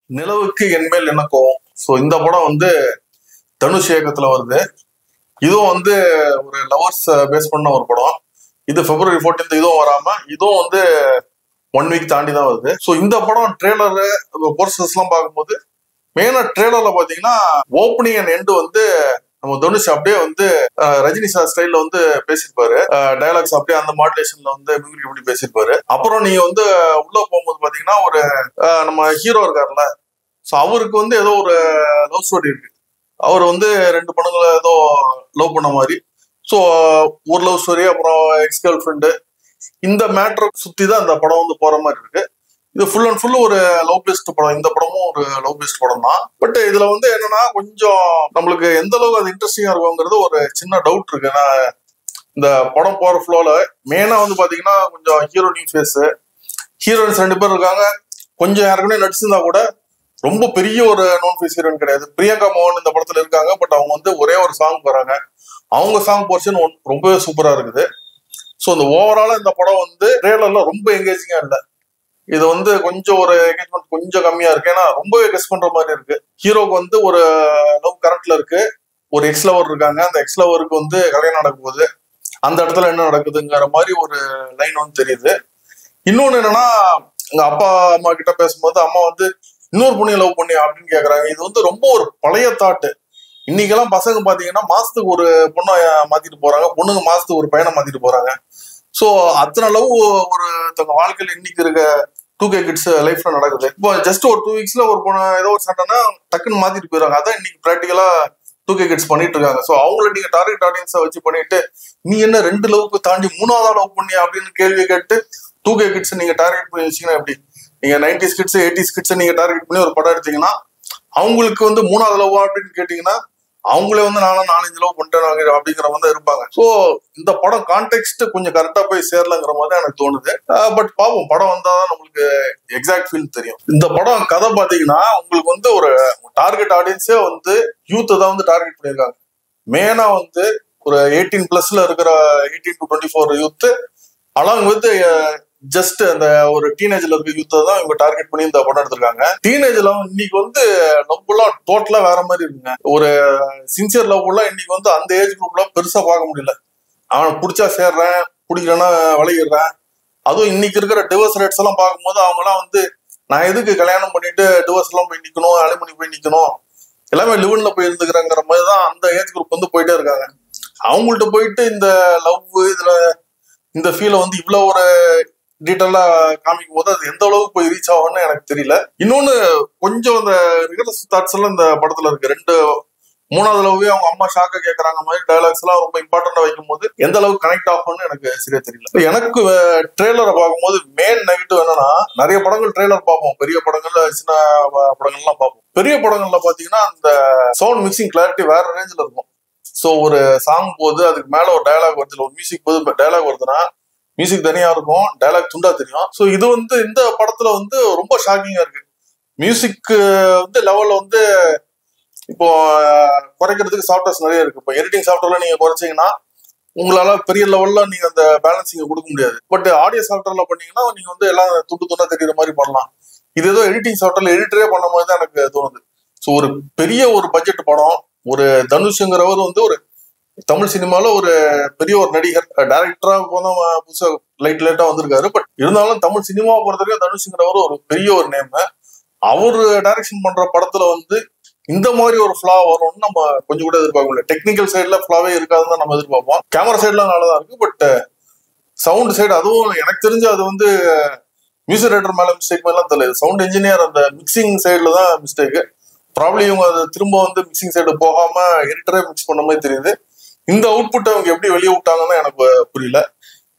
நிலவுக்கு என்மேல் என்ன கோவம். ஸோ இந்த படம் வந்து தனுஷ் இயக்கத்துல வருது. இதுவும் வந்து ஒரு லவர்ஸ் பேஸ் பண்ண ஒரு படம். இது February 14 இதுவும் வராம இதுவும் வந்து 1 வீக் தாண்டி தான் வருது. ஸோ இந்த படம் ட்ரெய்லரு போஸ்டர்ஸ் எல்லாம் பார்க்கும்போது மெயினா ட்ரெய்லர்ல பாத்தீங்கன்னா ஓப்பனிங் அண்ட் எண்டு வந்து நம்ம தனுஷ் அப்படியே வந்து ரஜினி சார் ஸ்டைல்ல வந்து பேசியிருப்பாரு. டயலாக்ஸ் அப்படியே அந்த மாடுலேஷன்ல வந்து மிமிக்ரி பண்ணி பேசியிருப்பாரு. அப்புறம் நீங்க வந்து உள்ள போகும்போது பாத்தீங்கன்னா ஒரு நம்ம ஹீரோ இருக்காருல்ல, ஸோ அவருக்கு வந்து ஏதோ ஒரு லவ் ஸ்டோரி இருக்கு. அவர் வந்து 2 பொண்ணுங்களை ஏதோ லவ் பண்ண மாதிரி. ஸோ ஒரு லவ் ஸ்டோரி, அப்புறம் எக்ஸ் கேர்ள் ஃப்ரெண்டு, இந்த மேட்டரை சுத்தி தான் இந்த படம் வந்து போற மாதிரி இருக்கு. இது ஃபுல் அண்ட் ஃபுல் ஒரு லவ் பேஸ்ட் படம். இந்த படமும் ஒரு லவ் பேஸ்ட் படம் தான். பட் இதுல வந்து என்னன்னா கொஞ்சம் நம்மளுக்கு எந்த அளவுக்கு அது இன்ட்ரெஸ்டிங்கா இருக்குங்கிறது ஒரு சின்ன டவுட் இருக்கு. ஏன்னா இந்த படம் போற ஃப்ளோல மெயினா வந்து பாத்தீங்கன்னா கொஞ்சம் ஹீரோ நியூ ஃபேஸ், ஹீரோயின்ஸ் 2 பேர் இருக்காங்க. கொஞ்சம் யாருக்குமே நடிச்சிருந்தா கூட ரொம்ப பெரிய ஒரு நோன் ஃபேஸ் ஹீரோயின் கிடையாது. பிரியங்கா மோகன் இந்த படத்துல இருக்காங்க. பட் அவங்க வந்து ஒரே ஒரு சாங் போறாங்க. அவங்க சாங் போர்ஷன் ரொம்பவே சூப்பரா இருக்குது. ஸோ இந்த ஓவராலா இந்த படம் வந்து ட்ரெய்லர்ல ரொம்ப எங்கேஜிங்கா இல்லை. இது வந்து கொஞ்சம் ஒரு எங்கேஜ்மெண்ட் கொஞ்சம் கம்மியா இருக்கு. ஏன்னா ரொம்பவே கெஸ் பண்ற மாதிரி இருக்கு. ஹீரோக்கு வந்து ஒரு லவ் கரண்ட்ல இருக்கு, ஒரு எக்ஸ் லவர் இருக்காங்க. அந்த எக்ஸ் லவருக்கு வந்து கல்யாணம் நடக்க போகுது. அந்த இடத்துல என்ன நடக்குதுங்கிற மாதிரி ஒரு லைன் வந்து தெரியுது. இன்னொன்னு என்னன்னா, எங்க அப்பா அம்மா கிட்ட பேசும்போது அம்மா வந்து இன்னொரு பொண்ணைய லவ் பண்ணி அப்படின்னு கேக்குறாங்க. இது வந்து ரொம்ப ஒரு பழைய தாட்டு. இன்னைக்கெல்லாம் பசங்க பாத்தீங்கன்னா மாசத்துக்கு ஒரு பொண்ணை மாத்திட்டு போறாங்க, பொண்ணுங்க மாசத்துக்கு ஒரு பையனை மாத்திட்டு போறாங்க. ஸோ அத்தனை லவ் ஒருத்தவங்க வாழ்க்கையில இன்னைக்கு இருக்க 2K கிட்ஸ் லைஃப்ல நடக்குது. இப்போ ஜஸ்ட் ஒரு 2 வீக்ஸ்ல ஒரு பொண்ணு ஏதோ ஒரு சண்டைனா டக்குன்னு மாத்திட்டு போயிடுறாங்க. அதான் இன்னைக்கு பிராக்டிகலா 2K கிட்ஸ் பண்ணிட்டு இருக்காங்க. ஸோ அவங்கள நீங்க டார்கெட் ஆடியன்ஸை வச்சு பண்ணிட்டு நீ என்ன 2 லவ்க்கு தாண்டி 3ஆவதா லவ் பண்ணி அப்படின்னு கேள்வி கேட்டு 2K கிட்ஸ் நீங்க டார்கெட் பண்ணி வச்சீங்கன்னா எப்படி? நீங்க 90s கிட்ஸ் 80s கிட்ஸ் நீங்க டார்கெட் பண்ணி ஒரு படம் எடுத்தீங்கன்னா அவங்களுக்கு வந்து 3ஆவது லவ் அப்படின்னு கேட்டீங்கன்னா அவங்களே வந்து நானும் 4-5 லவ் பண்ணிட்டேன் அப்படிங்கிற மாதிரி இருப்பாங்க. ஸோ இந்த படம் கான்டெக்ட் கொஞ்சம் கரெக்டா போய் சேரலங்கிற மாதிரி எனக்கு தோணுது. பட் பாவம் படம் வந்தாதான் நம்மளுக்கு எக்ஸாக்ட் ஃபீல் தெரியும். இந்த படம் கதை பாத்தீங்கன்னா உங்களுக்கு வந்து ஒரு டார்கெட் ஆடியன்ஸே வந்து யூத்தை தான் வந்து டார்கெட் பண்ணியிருக்காங்க. மெயினா வந்து ஒரு 18+ இருக்கிற 18 to 24 youth along with just அந்த ஒரு டீனேஜ்ல இருக்க யூத்தை தான் இவங்க டார்கெட் பண்ணி இந்த படம் எடுத்திருக்காங்க. டீனேஜ்ல இன்னைக்கு வந்து லவ்லாம் டோட்டலா வேற மாதிரி இருக்குங்க. ஒரு சின்சியர் லவ் எல்லாம் இன்னைக்கு வந்து அந்த ஏஜ் குரூப்ல பெருசா பார்க்க முடியல. அவன் பிடிச்சா சேர்றேன், பிடிக்கலன்னா விளையிடுறேன். அதுவும் இன்னைக்கு இருக்கிற டிவோர்ஸ் ரேட்ஸ் எல்லாம் பார்க்கும்போது அவங்க எல்லாம் வந்து நான் எதுக்கு கல்யாணம் பண்ணிட்டு டிவோர்ஸ் எல்லாம் போய் நிக்கணும், அலிமணி போய் நிக்கணும், எல்லாமே லிவன்ல போய் இருந்துக்கிறேங்கிற மாதிரி தான் அந்த ஏஜ் குரூப் வந்து போயிட்டே இருக்காங்க. அவங்கள்ட்ட போயிட்டு இந்த லவ் இதுல இந்த ஃபீலை வந்து இவ்வளவு ஒரு டீட்டெயிலா காமிக்கும் போது அது எந்த அளவுக்கு போய் ரீச் ஆகும்னு எனக்கு தெரியல. இன்னொன்னு கொஞ்சம் இந்த ரிகரஸ் தாட்ஸ் எல்லாம் இந்த படத்துல இருக்கு. 3ஆவது லவ்வே அவங்க அம்மா ஷாக்கா கேட்கறாங்க மாதிரி டயலாக்ஸ் எல்லாம் ரொம்ப இம்பார்ட்டண்டா வைக்கும் போது எந்த அளவுக்கு கனெக்ட் ஆகும்னு எனக்கு சரியா தெரியல. எனக்கு ட்ரெய்லரை பார்க்கும்போது மெயின் நெகட்டிவ் என்னன்னா, நிறைய படங்கள் ட்ரெய்லர் பார்ப்போம், பெரிய படங்கள்ல சின்ன படங்கள்லாம் பார்ப்போம். பெரிய படங்கள்ல பாத்தீங்கன்னா அந்த சவுண்ட் மிக்சிங் கிளாரிட்டி வேற ரேஞ்சில் இருக்கும். ஸோ ஒரு சாங் போது அதுக்கு மேல ஒரு டயலாக் வருது, ஒரு மியூசிக் போது டயலாக் வருதுன்னா மியூசிக் தனியா இருக்கும், டயலாக் துண்டா தெரியும். ஸோ இது வந்து இந்த படத்துல வந்து ரொம்ப ஷாக்கிங்கா இருக்கு. மியூசிக் வந்து லெவல்ல வந்து இப்போ குறைக்கிறதுக்கு சாஃப்ட்வேர்ஸ் நிறைய இருக்கு. இப்போ எடிட்டிங் சாஃப்ட்வேர்ல நீங்க குறைச்சிங்கன்னா உங்களால பெரிய லெவல்ல நீங்க அந்த பேலன்சிங் கொடுக்க முடியாது. பட் ஆடியோ சாஃப்ட்வேர்ல பண்ணீங்கன்னா நீங்க வந்து எல்லாம் துண்டு துண்டா தெரியுற மாதிரி பண்ணலாம். இது ஏதோ எடிட்டிங் சாஃப்ட்வேர்ல எடிட்டரே பண்ண மாதிரி தான் எனக்கு தோணுது. ஸோ ஒரு பெரிய ஒரு பட்ஜெட் படம், ஒரு தனுஷுங்கிறவர் வந்து ஒரு தமிழ் சினிமால ஒரு பெரிய ஒரு நடிகர், டைரக்டரா போதான் புதுசா லைட்டா வந்திருக்காரு. பட் இருந்தாலும் தமிழ் சினிமாவை பொறுத்தவரைக்கும் தனுஷுங்கிறவர் ஒரு பெரிய ஒரு நேம். அவரு டைரக்ஷன் பண்ற படத்துல வந்து இந்த மாதிரி ஒரு ஃபிளா வரும்னு நம்ம கொஞ்சம் கூட எதிர்பார்க்க முடியல. டெக்னிக்கல் சைட்ல ஃபிளாவே இருக்காதுன்னு தான் நம்ம எதிர்பார்ப்போம். கேமரா சைட்லாம் நல்லதான் இருக்கு. பட் சவுண்ட் சைடு அதுவும் எனக்கு தெரிஞ்சு அது வந்து மியூசிக் ரைட்டர் மேல மிஸ்டேக் மாதிரிலாம் தெரியல. சவுண்ட் இன்ஜினியர் அந்த மிக்சிங் சைட்ல தான் மிஸ்டேக். ப்ராப்ளி இவங்க அதை திரும்ப வந்து மிக்சிங் சைடு போகாம எடிட்டரே மிக்ஸ் பண்ண மாதிரி தெரியுது. இந்த அவுட்புட் அவங்க எப்படி வெளியே விட்டாங்கன்னு எனக்கு புரியல.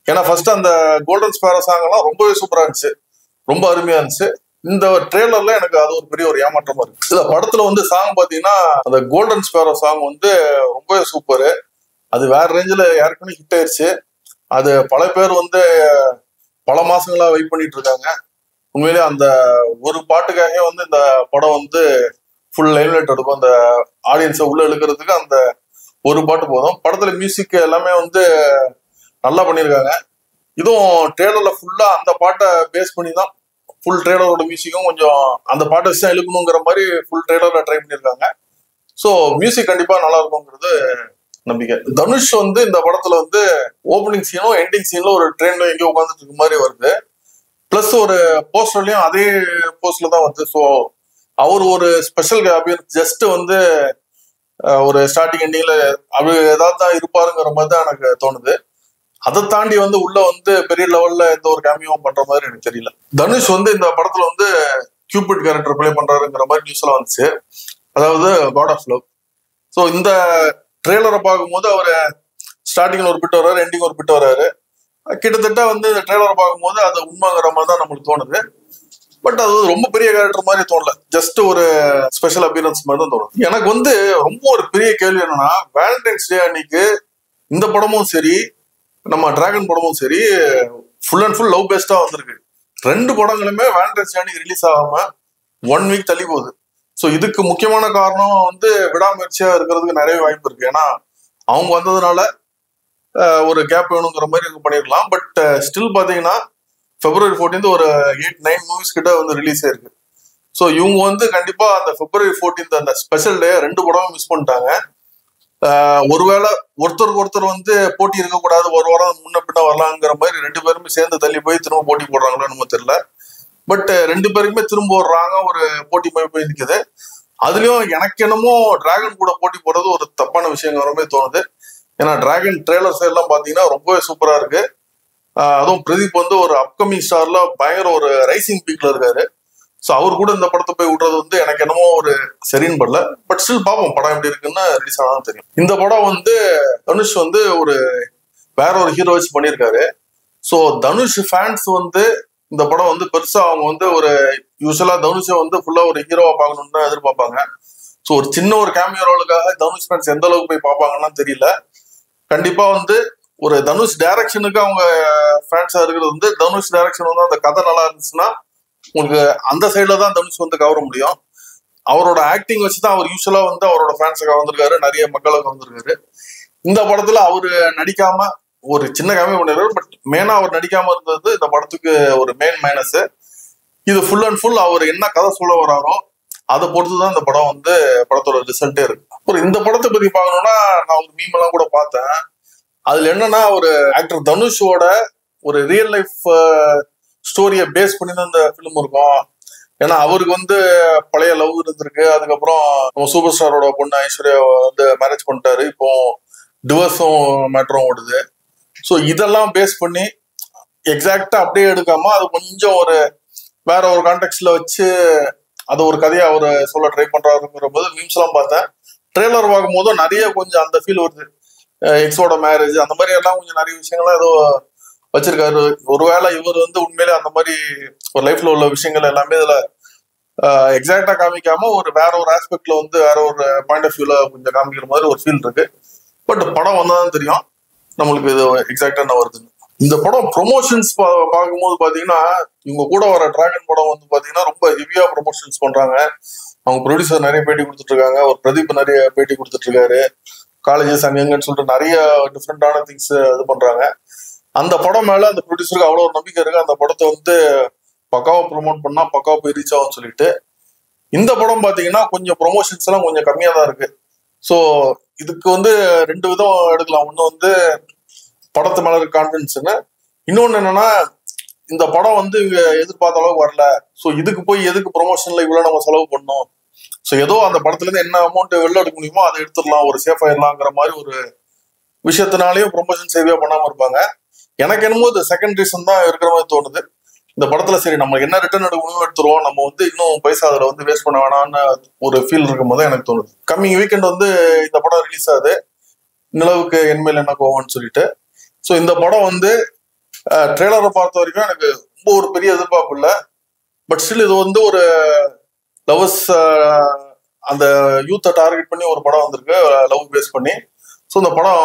ஏன்னா ஃபர்ஸ்ட் அந்த கோல்டன் ஸ்பேரோ சாங் எல்லாம் ரொம்பவே சூப்பரா இருந்துச்சு, ரொம்ப அருமையா இருந்துச்சு. இந்த ட்ரெய்லர்ல எனக்கு அது ஒரு பெரிய ஒரு ஏமாற்றமா இருக்கு. இந்த படத்துல வந்து சாங் பாத்தீங்கன்னா அந்த கோல்டன் ஸ்பேரோ சாங் வந்து ரொம்பவே சூப்பரு. அது வேற ரேஞ்சில் யாருக்குமே ஹிட் ஆயிடுச்சு. அது பல பேர் வந்து பல மாசங்களா வெயிட் பண்ணிட்டு இருக்காங்க. உண்மையிலேயே அந்த ஒரு பாட்டுக்காக வந்து இந்த படம் வந்து ஃபுல் லைம்லைட் எடுக்கும். அந்த ஆடியன்ஸை உள்ள இழுக்கிறதுக்கு அந்த ஒரு பாட்டு போதும். படத்துல மியூசிக் எல்லாமே வந்து நல்லா பண்ணியிருக்காங்க. இதுவும் ட்ரெய்லர்ல ஃபுல்லா அந்த பாட்டை பேஸ் பண்ணி தான் ஃபுல் ட்ரெய்லரோட மியூசிக்கும் கொஞ்சம் அந்த பாட்டை வச்சு இழுக்கணுங்கிற மாதிரி ஃபுல் ட்ரெய்லர்ல ட்ரை பண்ணியிருக்காங்க. ஸோ மியூசிக் கண்டிப்பா நல்லா இருக்குங்கிறது நம்பிக்கை. தனுஷ் வந்து இந்த படத்துல வந்து ஓப்பனிங் சீனும் எண்டிங் சீன்ல ஒரு ட்ரெயின்ல எங்கேயோ உட்காந்துட்டு இருக்க மாதிரி வருது. பிளஸ் ஒரு போஸ்டர்லயும் அதே போஸ்ட்ல தான் வருது. ஸோ அவர் ஒரு ஸ்பெஷல் ஜஸ்ட் வந்து ஒரு ஸ்டார்டிங் எண்டிங்ல அவர் ஏதாவது தான் இருப்பாருங்கிற மாதிரி தான் எனக்கு தோணுது. அதை தாண்டி வந்து உள்ள வந்து பெரிய லெவல்ல எந்த ஒரு கேமியும் பண்ற மாதிரி எனக்கு தெரியல. தனுஷ் வந்து இந்த படத்துல வந்து கியூபிட் கேரக்டர் பிளே பண்றாருங்கிற மாதிரி நியூஸ் எல்லாம் வந்துச்சு, அதாவது காட் ஆஃப் லவ். ஸோ இந்த ட்ரெய்லரை பார்க்கும்போது அவர் ஸ்டார்டிங்ல ஒரு பிட் வர்றாரு, எண்டிங் ஒரு பிட் வர்றாரு. கிட்டத்தட்ட வந்து இந்த ட்ரெய்லரை பார்க்கும்போது அது உண்மைங்கிற மாதிரி தான் நம்மளுக்கு தோணுது. பட் அது ரொம்ப பெரிய கேரக்டர் மாதிரி தோணல, ஜஸ்ட் ஒரு ஸ்பெஷல் அப்பியரன்ஸ் மாதிரி தான் தோணுது. எனக்கு வந்து ரொம்ப ஒரு பெரிய கேள்வி என்னன்னா, வேலண்டைன்ஸ் டே அன்னைக்கு இந்த படமும் சரி நம்ம டிராகன் படமும் சரி ஃபுல் அண்ட் ஃபுல் லவ் பேஸ்டா வந்திருக்கு. 2 படங்களுமே வேலண்டைன்ஸ் டே அன்னைக்கு ரிலீஸ் ஆகாம 1 வீக் தள்ளி போகுது. ஸோ இதுக்கு முக்கியமான காரணம் வந்து விடாமுயற்சியா இருக்கிறதுக்கு நிறைய வாய்ப்பு இருக்கு. ஏன்னா அவங்க வந்ததுனால ஒரு கேப் வேணுங்கிற மாதிரி பண்ணிருக்கலாம். பட் ஸ்டில் பாத்தீங்கன்னா February 14 ஒரு 8-9 மூவிஸ் கிட்ட வந்து ரிலீஸ் ஆயிருக்கு. ஸோ இவங்க வந்து கண்டிப்பா அந்த February 14 அந்த ஸ்பெஷல் டே 2 படமும் மிஸ் பண்ணிட்டாங்க. ஒருவேளை ஒருத்தருக்கு ஒருத்தர் வந்து போட்டி இருக்கக்கூடாது, ஒரு வாரம் முன்ன பின்ன வரலாங்கிற மாதிரி 2 பேருமே சேர்ந்து தள்ளி போய் திரும்ப போட்டி போடுறாங்களோ நம்ம தெரியல. பட் 2 பேருக்குமே திரும்ப வர்றாங்க, ஒரு போட்டி போய் நிற்குது. அதுலயும் எனக்கு என்னமோ டிராகன் கூட போட்டி போடுறது ஒரு தப்பான விஷயங்கிற மாதிரி தோணுது. ஏன்னா டிராகன் ட்ரெய்லர்ஸ் எல்லாம் பாத்தீங்கன்னா ரொம்பவே சூப்பரா இருக்கு. அதுவும் பிரதீப் வந்து ஒரு அப்கமிங் ஸ்டார்ல பயங்கர ஒரு ரைசிங் பீக்ல இருக்காரு. ஸோ அவர் கூட இந்த படத்தை போய் விடுறது வந்து எனக்கு என்னமோ ஒரு சரின்னு படல. பட் ஸ்டில் பார்ப்போம் படம் எப்படி இருக்குன்னு, ரிலீஸ் ஆனாலும் தெரியும். இந்த படம் வந்து தனுஷ் வந்து ஒரு வேற ஒரு ஹீரோ வச்சு பண்ணியிருக்காரு. ஸோ தனுஷ் ஃபேன்ஸ் வந்து இந்த படம் வந்து பெருசா அவங்க வந்து ஒரு யூஸ்வலா தனுஷை வந்து ஃபுல்லா ஒரு ஹீரோவா பார்க்கணும்னு தான் எதிர்பார்ப்பாங்க. ஸோ ஒரு சின்ன ஒரு கேமியோ ரோலுக்காக தனுஷ் ஃபேன்ஸ் எந்த அளவுக்கு போய் பார்ப்பாங்கன்னா தெரியல. கண்டிப்பா வந்து ஒரு தனுஷ் டைரக்ஷனுக்கு அவங்க ஃபேன்ஸா இருக்கிறது வந்து தனுஷ் டைரக்ஷன் வந்து அந்த கதை நல்லா இருந்துச்சுன்னா உங்களுக்கு அந்த சைட்ல தான் தனுஷ் வந்து கவர முடியும். அவரோட ஆக்டிங் வச்சுதான் அவர் யூஸ்வலா வந்து அவரோட ஃபேன்ஸை கவர்ந்திருக்காரு, நிறைய மக்களை கவர்ந்திருக்காரு. இந்த படத்துல அவரு நடிக்காம ஒரு சின்ன கேமியோ பண்ணிருக்காரு. பட் மெயினா அவர் நடிக்காம இருந்தது இந்த படத்துக்கு ஒரு மெயின் மைனஸ். இது ஃபுல் அண்ட் ஃபுல் அவர் என்ன கதை சொல்ல வராரோ அதை பொறுத்துதான் இந்த படம் வந்து படத்தோட ரிசல்ட்டே இருக்கு. அப்புறம் இந்த படத்தை பத்தி பார்க்கணும்னா நான் ஒரு மீம் எல்லாம் கூட பார்த்தேன். அதுல என்னன்னா ஒரு ஆக்டர் தனுஷோட ஒரு ரியல் லைஃப் ஸ்டோரியை பேஸ் பண்ணி தான் இந்த ஃபிலிம் இருக்கும். ஏன்னா அவருக்கு வந்து பழைய லவ் இருந்திருக்கு, அதுக்கப்புறம் நம்ம சூப்பர் ஸ்டாரோட பொண்ணு ஐஸ்வர்யா வந்து மேரேஜ் பண்ணிட்டாரு, இப்போ டிவோர்ஸும் மேட்டரும் ஓடுது. ஸோ இதெல்லாம் பேஸ் பண்ணி எக்ஸாக்டா அப்படியே எடுக்காம அது கொஞ்சம் ஒரு வேற ஒரு கான்டெக்ட்ல வச்சு அது ஒரு கதையை அவர் சொல்ல ட்ரை பண்றாருங்கிற போது மீம்ஸ் எல்லாம் பார்த்தேன். ட்ரெய்லர் பார்க்கும் போதும் நிறைய கொஞ்சம் அந்த ஃபீல் வருது. எக்ஸோட மேரேஜ் அந்த மாதிரி எல்லாம் கொஞ்சம் நிறைய விஷயங்கள்லாம் ஏதோ வச்சிருக்காரு. ஒருவேளை இவர் வந்து உண்மையிலே அந்த மாதிரி ஒரு லைஃப்ல உள்ள விஷயங்கள் எல்லாமே இதுல எக்ஸாக்டா காமிக்காம ஒரு வேற ஒரு ஆஸ்பெக்ட்ல வந்து வேற ஒரு பாயிண்ட் ஆஃப் வியூல கொஞ்சம் காமிக்கிற மாதிரி ஒரு ஃபீல் இருக்கு. பட் படம் வந்தாதான் தெரியும் நம்மளுக்கு இது எக்ஸாக்டா என்ன வருதுன்னு. இந்த படம் ப்ரொமோஷன்ஸ் பார்க்கும்போது பாத்தீங்கன்னா இவங்க கூட வர டிராகன் படம் வந்து பாத்தீங்கன்னா ரொம்ப ஹெவியா ப்ரொமோஷன்ஸ் பண்றாங்க. அவங்க ப்ரொடியூசர் நிறைய பேட்டி கொடுத்துட்டு இருக்காங்க, ஒரு பிரதீப் நிறைய பேட்டி கொடுத்துட்டு இருக்காரு, காலேஜஸ் அங்கன்னு சொல்லிட்டு நிறைய டிஃப்ரெண்டான திங்ஸ் இது பண்றாங்க. அந்த படம் மேல அந்த ப்ரொடியூசருக்கு அவ்வளவு ஒரு நம்பிக்கை இருக்கு, அந்த படத்தை வந்து பக்காவா ப்ரொமோட் பண்ணா பக்காவா போய் ரீச் ஆகும்னு சொல்லிட்டு. இந்த படம் பாத்தீங்கன்னா கொஞ்சம் ப்ரொமோஷன்ஸ் எல்லாம் கொஞ்சம் கம்மியா தான் இருக்கு. ஸோ இதுக்கு வந்து 2 விதம் எடுக்கலாம். ஒண்ணு வந்து படத்து மேல இருக்க கான்ஃபிடன்ஸ்னு, இன்னொன்னு என்னன்னா இந்த படம் வந்து எதிர்பார்த்த அளவுக்கு வரல, ஸோ இதுக்கு போய் எதுக்கு ப்ரொமோஷன்ல இவ்வளவு நம்ம செலவு பண்ணோம், ஸோ ஏதோ அந்த படத்துல இருந்து என்ன அமௌண்ட் வெளில எடுக்க முடியுமோ அதை எடுத்துடலாம், ஒரு சேஃப் ஆயிடலாங்கிற மாதிரி ஒரு விஷயத்தினாலேயும் ப்ரொமோஷன் சேவியா பண்ணாம இருப்பாங்க. எனக்கு என்னமோ இந்த செகண்ட் ரீசன் தான் இருக்கிற மாதிரி தோணுது. இந்த படத்துல சரி நம்ம என்ன ரிட்டர்ன் எடுக்க முடியும் எடுத்துருவோம், நம்ம வந்து இன்னும் பைசா அதுல வந்து வேஸ்ட் பண்ண வேணாம்னு ஒரு ஃபீல் இருக்கும் போது எனக்கு தோணுது. கம்மிங் வீக்கெண்ட் வந்து இந்த படம் ரிலீஸ் ஆகுது, நிலவுக்கு என்மேல் என்ன கோவம்னு சொல்லிட்டு. ஸோ இந்த படம் வந்து ட்ரெய்லரை பார்த்த வரைக்கும் எனக்கு ரொம்ப ஒரு பெரிய எதிர்பார்ப்பு இல்லை. பட் ஸ்டில் இது வந்து ஒரு லவ்ஸ் அந்த யூத்தை டார்கெட் பண்ணி ஒரு படம் வந்திருக்கு, லவ் பேஸ் பண்ணி. ஸோ இந்த படம்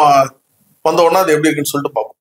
வந்த உடனே அது எப்படி இருக்குன்னு சொல்லிட்டு பார்ப்போம்.